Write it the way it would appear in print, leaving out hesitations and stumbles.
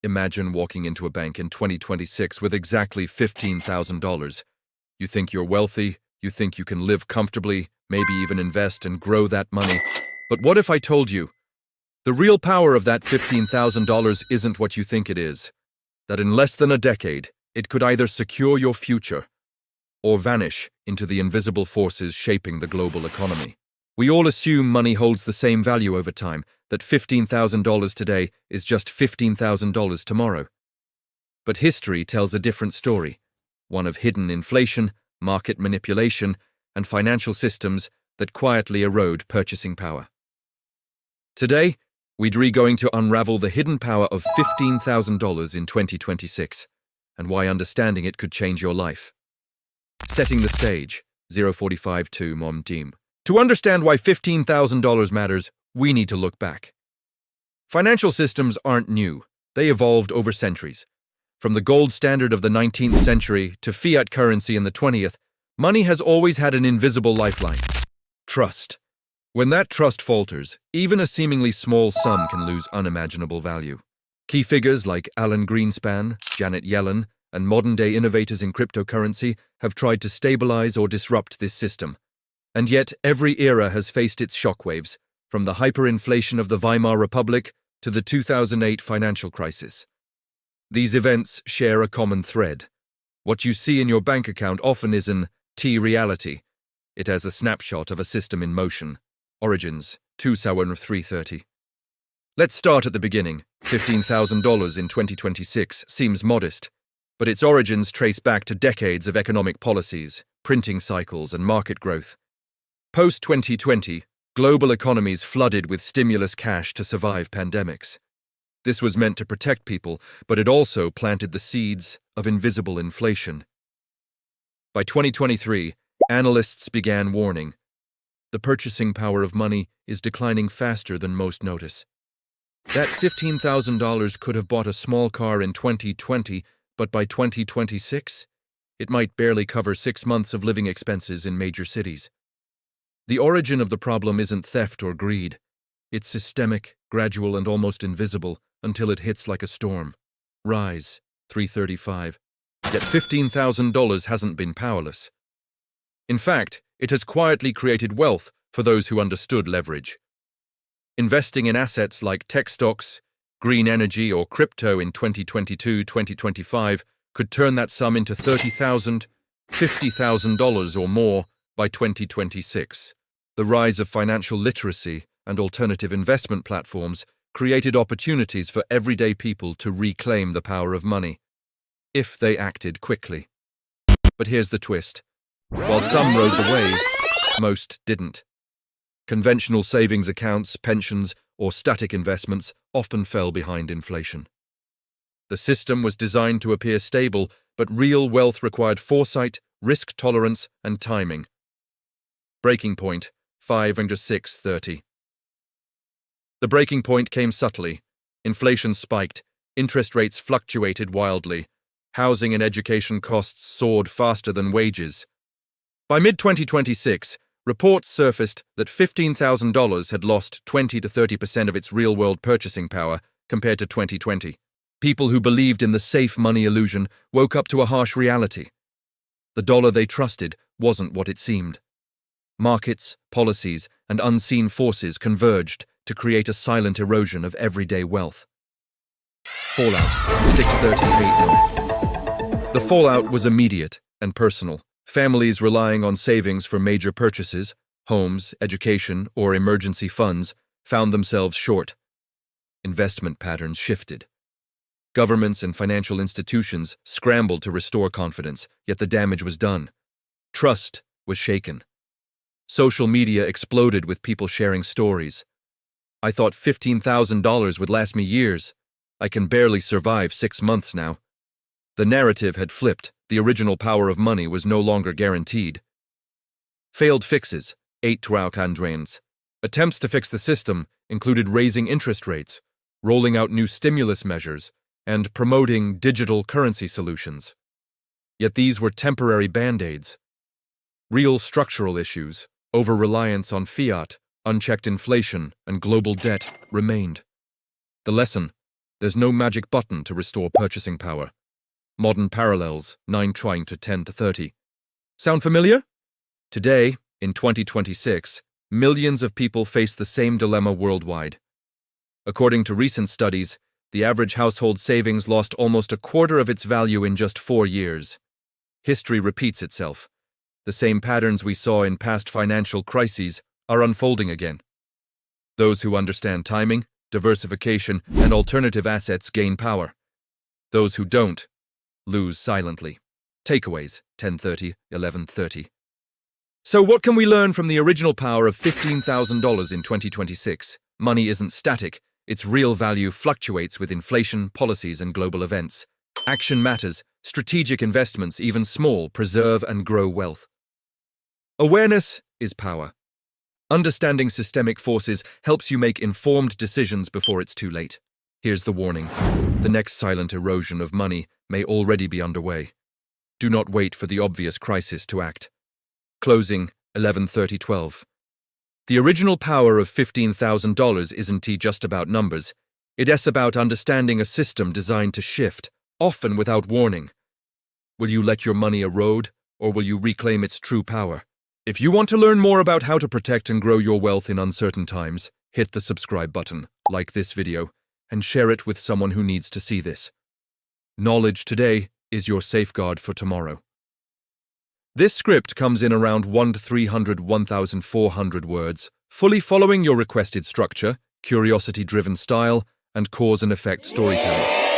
Imagine walking into a bank in 2026 with exactly $15,000. You think you're wealthy, you think you can live comfortably, maybe even invest and grow that money. But what if I told you the real power of that $15,000 isn't what you think it is? That in less than a decade, it could either secure your future or vanish into the invisible forces shaping the global economy. We all assume money holds the same value over time, that $15,000 today is just $15,000 tomorrow. But history tells a different story, one of hidden inflation, market manipulation, and financial systems that quietly erode purchasing power. Today, we're going to unravel the hidden power of $15,000 in 2026, and why understanding it could change your life. Setting the stage, 0452 Mom Team. To understand why $15,000 matters, we need to look back. Financial systems aren't new. They evolved over centuries. From the gold standard of the 19th century to fiat currency in the 20th, money has always had an invisible lifeline: trust. When that trust falters, even a seemingly small sum can lose unimaginable value. Key figures like Alan Greenspan, Janet Yellen, and modern-day innovators in cryptocurrency have tried to stabilize or disrupt this system. And yet, every era has faced its shockwaves, from the hyperinflation of the Weimar Republic to the 2008 financial crisis. These events share a common thread. What you see in your bank account often is an reality. It has a snapshot of a system in motion. Origins, 330. Let's start at the beginning. $15,000 in 2026 seems modest, but its origins trace back to decades of economic policies, printing cycles, and market growth. Post-2020, global economies flooded with stimulus cash to survive pandemics. This was meant to protect people, but it also planted the seeds of invisible inflation. By 2023, analysts began warning. The purchasing power of money is declining faster than most notice. That $15,000 could have bought a small car in 2020, but by 2026, it might barely cover 6 months of living expenses in major cities. The origin of the problem isn't theft or greed. It's systemic, gradual, and almost invisible until it hits like a storm. Rise, 335. Yet $15,000 hasn't been powerless. In fact, it has quietly created wealth for those who understood leverage. Investing in assets like tech stocks, green energy, or crypto in 2022-2025 could turn that sum into $30,000, $50,000 or more by 2026. The rise of financial literacy and alternative investment platforms created opportunities for everyday people to reclaim the power of money, if they acted quickly. But here's the twist. While some rode the wave, most didn't. Conventional savings accounts, pensions, or static investments often fell behind inflation. The system was designed to appear stable, but real wealth required foresight, risk tolerance, and timing. Breaking point, 506.30. The breaking point came subtly. Inflation spiked, interest rates fluctuated wildly, housing and education costs soared faster than wages. By mid-2026, reports surfaced that $15,000 had lost 20 to 30% of its real-world purchasing power compared to 2020. People who believed in the safe money illusion woke up to a harsh reality. The dollar they trusted wasn't what it seemed. Markets, policies, and unseen forces converged to create a silent erosion of everyday wealth. Fallout, 6:38. The fallout was immediate and personal. Families relying on savings for major purchases, homes, education, or emergency funds, found themselves short. Investment patterns shifted. Governments and financial institutions scrambled to restore confidence, yet the damage was done. Trust was shaken. Social media exploded with people sharing stories. I thought $15,000 would last me years. I can barely survive 6 months now. The narrative had flipped. The original power of money was no longer guaranteed. Failed fixes, 8 drains. Attempts to fix the system included raising interest rates, rolling out new stimulus measures, and promoting digital currency solutions. Yet these were temporary band-aids. Real structural issues, over-reliance on fiat, unchecked inflation, and global debt remained. The lesson: There's no magic button to restore purchasing power. Modern parallels, 9 trying to 10 to 30. Sound familiar? Today, in 2026, millions of people face the same dilemma worldwide. According to recent studies, the average household savings lost almost a quarter of its value in just 4 years. History repeats itself. The same patterns we saw in past financial crises are unfolding again. Those who understand timing, diversification, and alternative assets gain power. Those who don't lose silently. Takeaways, 10:30, 11:30. So what can we learn from the original power of $15,000 in 2026? Money isn't static. Its real value fluctuates with inflation, policies, and global events. Action matters. Strategic investments, even small, preserve and grow wealth. Awareness is power. Understanding systemic forces helps you make informed decisions before it's too late. Here's the warning. The next silent erosion of money may already be underway. Do not wait for the obvious crisis to act. Closing, 11:30-12. The original power of $15,000 isn't just about numbers. It's about understanding a system designed to shift, often without warning. Will you let your money erode, or will you reclaim its true power? If you want to learn more about how to protect and grow your wealth in uncertain times, hit the subscribe button, like this video, and share it with someone who needs to see this. Knowledge today is your safeguard for tomorrow. This script comes in around 1,400 words, fully following your requested structure, curiosity-driven style, and cause and effect storytelling.